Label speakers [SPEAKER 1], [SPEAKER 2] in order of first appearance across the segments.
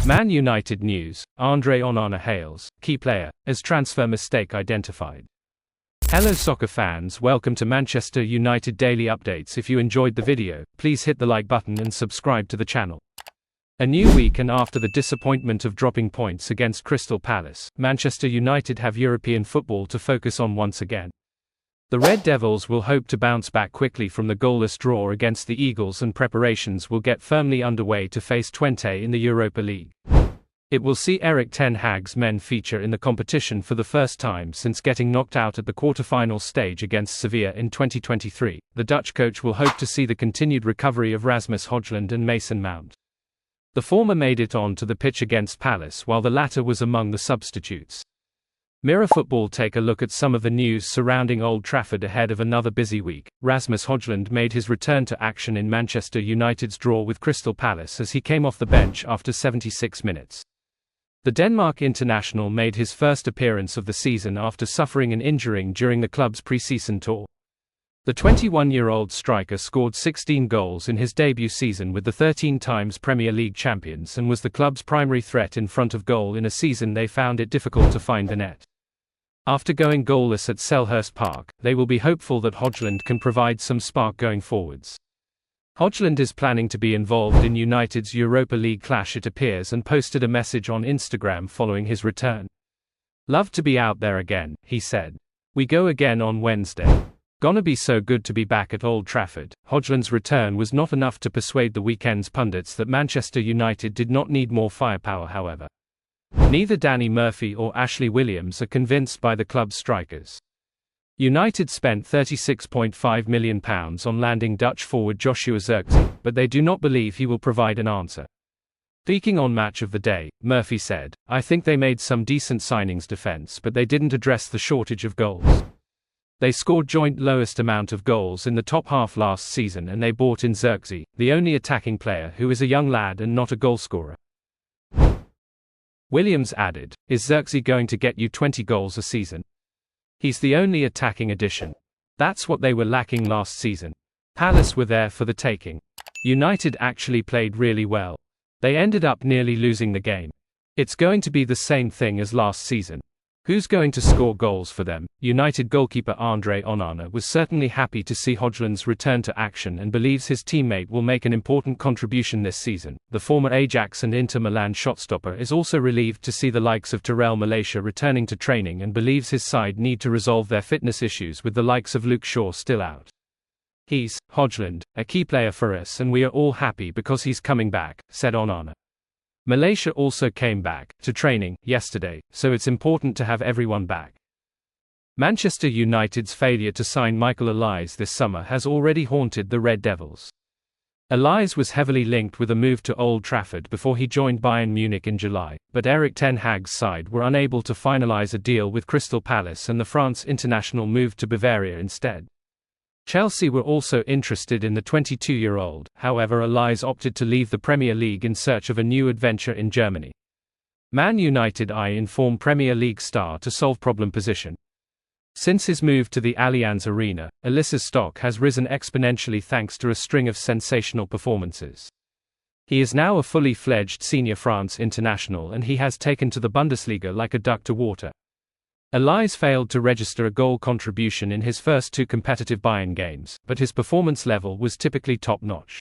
[SPEAKER 1] Man United news, Andre Onana hails, key player, as transfer mistake identified. Hello soccer fans, welcome to Manchester United Daily Updates. If you enjoyed the video, please hit the like button and subscribe to the channel. A new week, and after the disappointment of dropping points against Crystal Palace, Manchester United have European football to focus on once again. The Red Devils will hope to bounce back quickly from the goalless draw against the Eagles, and preparations will get firmly underway to face Twente in the Europa League. It will see ERIK Ten Hag's men feature in the competition for the first time since getting knocked out at the quarter-final stage against Sevilla in 2023. The Dutch coach will hope to see the continued recovery of Rasmus Højlund and Mason Mount. The former made it on to the pitch against Palace, while the latter was among the substitutes. Mirror Football take a look at some of the news surrounding Old Trafford ahead of another busy week. Rasmus Højlund made his return to action in Manchester United's draw with Crystal Palace as he came off the bench after 76 minutes. The Denmark international made his first appearance of the season after suffering an injury during the club's pre-season tour. The 21-year-old striker scored 16 goals in his debut season with the 13-times Premier League champions and was the club's primary threat in front of goal in a season they found it difficult to find the net. After going goalless at Selhurst Park, they will be hopeful that Højlund can provide some spark going forwards. Højlund is planning to be involved in United's Europa League clash, it appears, and posted a message on Instagram following his return. "Love to be out there again," he said. "We go again on Wednesday. Gonna be so good to be back at Old Trafford." Højlund's return was not enough to persuade the weekend's pundits that Manchester United did not need more firepower, however. Neither Danny Murphy or Ashley Williams are convinced by the club's strikers. United spent £36.5 million on landing Dutch forward Joshua Zirkzee, but they do not believe he will provide an answer. Speaking on Match of the Day, Murphy said, "I think they made some decent signings defense, but they didn't address the shortage of goals. They scored joint lowest amount of goals in the top half last season, and they bought in Zirkzee, the only attacking player, who is a young lad and not a goalscorer." Williams added, "Is Zirkzee going to get you 20 goals a season? He's the only attacking addition. That's what they were lacking last season. Palace were there for the taking. United actually played really well. They ended up nearly losing the game. It's going to be the same thing as last season. Who's going to score goals for them?" United goalkeeper Andre Onana was certainly happy to see Højlund's return to action and believes his teammate will make an important contribution this season. The former Ajax and Inter Milan shotstopper is also relieved to see the likes of Tyrell Malacia returning to training and believes his side need to resolve their fitness issues with the likes of Luke Shaw still out. "He's, Højlund, a key player for us, and we are all happy because he's coming back," said Onana. Malacia also came back to training yesterday, so it's important to have everyone back. Manchester United's failure to sign Michael Olise this summer has already haunted the Red Devils. Olise was heavily linked with a move to Old Trafford before he joined Bayern Munich in July, but ERIK Ten Hag's side were unable to finalise a deal with Crystal Palace, and the France international moved to Bavaria instead. Chelsea were also interested in the 22-year-old, however Olise opted to leave the Premier League in search of a new adventure in Germany. Man United inform Premier League star to solve problem position. Since his move to the Allianz Arena, Olise's stock has risen exponentially thanks to a string of sensational performances. He is now a fully fledged senior France international, and he has taken to the Bundesliga like a duck to water. Olise failed to register a goal contribution in his first two competitive Bayern games, but his performance level was typically top-notch.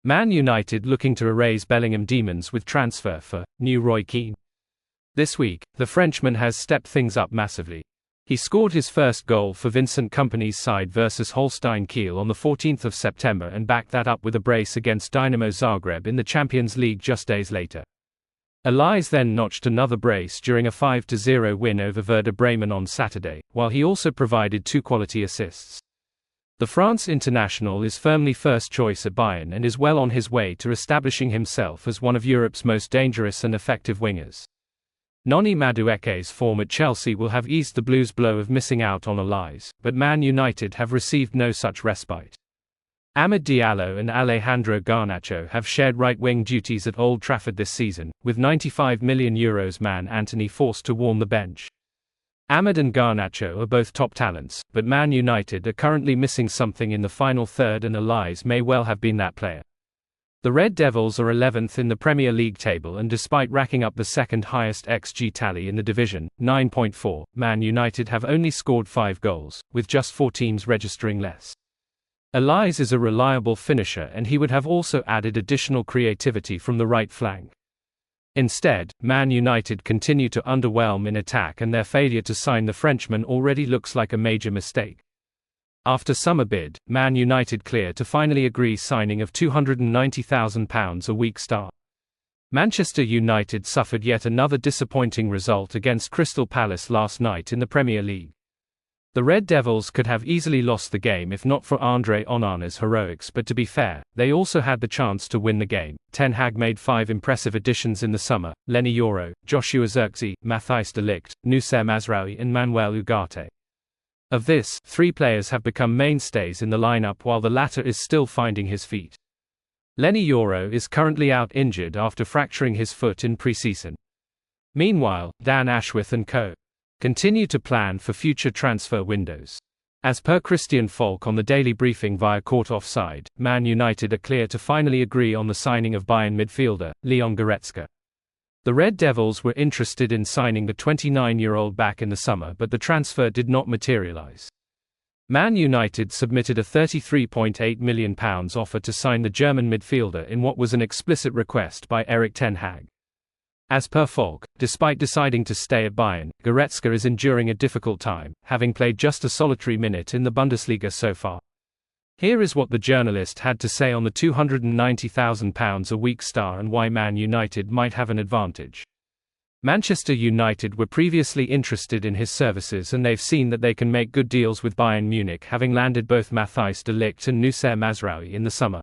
[SPEAKER 1] Man United looking to erase Bellingham demons with transfer for new Roy Keane. This week, the Frenchman has stepped things up massively. He scored his first goal for Vincent Kompany's side versus Holstein Kiel on the 14th of September and backed that up with a brace against Dynamo Zagreb in the Champions League just days later. Olise then notched another brace during a 5-0 win over Werder Bremen on Saturday, while he also provided two quality assists. The France international is firmly first choice at Bayern and is well on his way to establishing himself as one of Europe's most dangerous and effective wingers. Noni Madueke's form at Chelsea will have eased the Blues' blow of missing out on Olise, but Man United have received no such respite. Amad Diallo and Alejandro Garnacho have shared right-wing duties at Old Trafford this season, with €95 million man Antony forced to warm the bench. Amad and Garnacho are both top talents, but Man United are currently missing something in the final third, and Olise may well have been that player. The Red Devils are 11th in the Premier League table, and despite racking up the second highest XG tally in the division, 9.4, Man United have only scored 5 goals, with just 4 teams registering less. OLISE is a reliable finisher, and he would have also added additional creativity from the right flank. Instead, Man United continue to underwhelm in attack, and their failure to sign the Frenchman already looks like a major mistake. After summer bid, Man United clear to finally agree signing of £290,000 a week star. Manchester United suffered yet another disappointing result against Crystal Palace last night in the Premier League. The Red Devils could have easily lost the game if not for Andre Onana's heroics, but to be fair, they also had the chance to win the game. Ten Hag made 5 impressive additions in the summer: Leny Yoro, Joshua Zirkzee, Matthijs de Ligt, Noussair Mazraoui and Manuel Ugarte. Of this, 3 players have become mainstays in the lineup, while the latter is still finding his feet. Leny Yoro is currently out injured after fracturing his foot in pre-season. Meanwhile, Dan Ashworth and co. continue to plan for future transfer windows. As per Christian Falk on the Daily Briefing via Court Offside, Man United are clear to finally agree on the signing of Bayern midfielder Leon Goretzka. The Red Devils were interested in signing the 29-year-old back in the summer, but the transfer did not materialize. Man United submitted a £33.8 million offer to sign the German midfielder in what was an explicit request by ERIK Ten Hag. As per Falk, despite deciding to stay at Bayern, Goretzka is enduring a difficult time, having played just a solitary minute in the Bundesliga so far. Here is what the journalist had to say on the £290,000 a week star and why Man United might have an advantage. Manchester United were previously interested in his services, and they've seen that they can make good deals with Bayern Munich, having landed both Matthijs de Ligt and Noussair Mazraoui in the summer.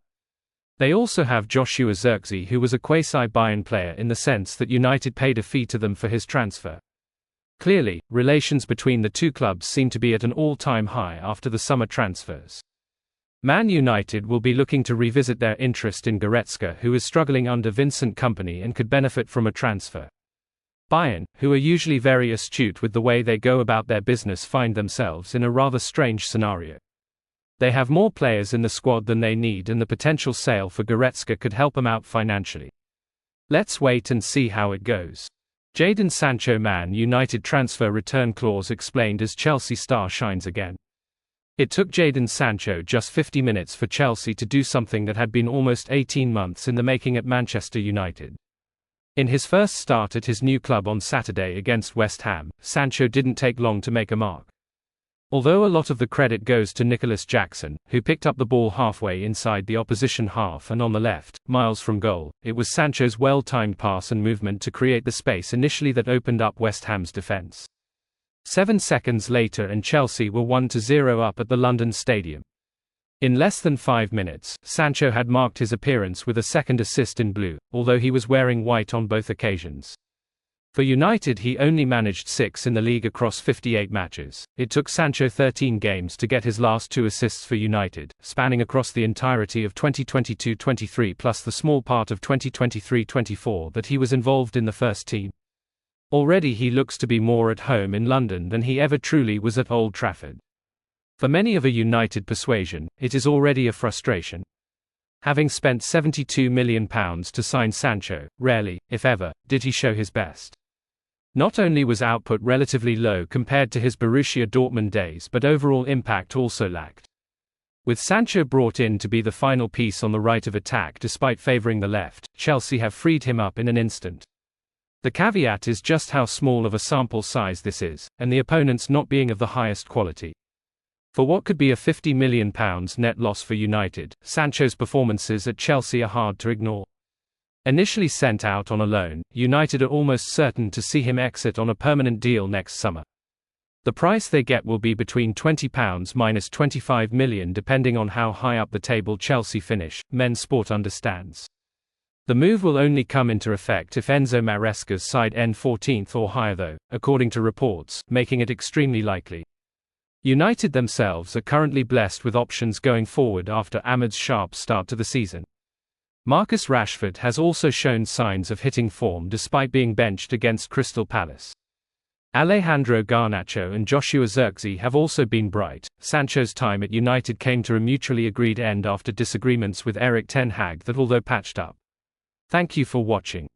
[SPEAKER 1] They also have Joshua Zirkzee, who was a quasi-Bayern player in the sense that United paid a fee to them for his transfer. Clearly, relations between the two clubs seem to be at an all-time high after the summer transfers. Man United will be looking to revisit their interest in Goretzka, who is struggling under Vincent Kompany and could benefit from a transfer. Bayern, who are usually very astute with the way they go about their business, find themselves in a rather strange scenario. They have more players in the squad than they need, and the potential sale for Goretzka could help them out financially. Let's wait and see how it goes. Jadon Sancho Man United transfer return clause explained as Chelsea star shines again. It took Jadon Sancho just 50 minutes for Chelsea to do something that had been almost 18 months in the making at Manchester United. In his first start at his new club on Saturday against West Ham, Sancho didn't take long to make a mark. Although a lot of the credit goes to Nicholas Jackson, who picked up the ball halfway inside the opposition half and on the left, miles from goal, it was Sancho's well-timed pass and movement to create the space initially that opened up West Ham's defence. 7 seconds later and Chelsea were 1-0 up at the London Stadium. In less than 5 minutes, Sancho had marked his appearance with a second assist in blue, although he was wearing white on both occasions. For United, he only managed 6 in the league across 58 matches. It took Sancho 13 games to get his last 2 assists for United, spanning across the entirety of 2022-23 plus the small part of 2023-24 that he was involved in the first team. Already he looks to be more at home in London than he ever truly was at Old Trafford. For many of a United persuasion, it is already a frustration. Having spent £72 million to sign Sancho, rarely, if ever, did he show his best. Not only was output relatively low compared to his Borussia Dortmund days, but overall impact also lacked. With Sancho brought in to be the final piece on the right of attack despite favouring the left, Chelsea have freed him up in an instant. The caveat is just how small of a sample size this is, and the opponents not being of the highest quality. For what could be a £50 million net loss for United, Sancho's performances at Chelsea are hard to ignore. Initially sent out on a loan, United are almost certain to see him exit on a permanent deal next summer. The price they get will be between £20 minus £25 million depending on how high up the table Chelsea finish, Men's Sport understands. The move will only come into effect if Enzo Maresca's side end 14th or higher though, according to reports, making it extremely likely. United themselves are currently blessed with options going forward after Ahmed's sharp start to the season. Marcus Rashford has also shown signs of hitting form despite being benched against Crystal Palace. Alejandro Garnacho and Joshua Zirkzee have also been bright. Sancho's time at United came to a mutually agreed end after disagreements with Erik Ten Hag that although patched up. Thank you for watching.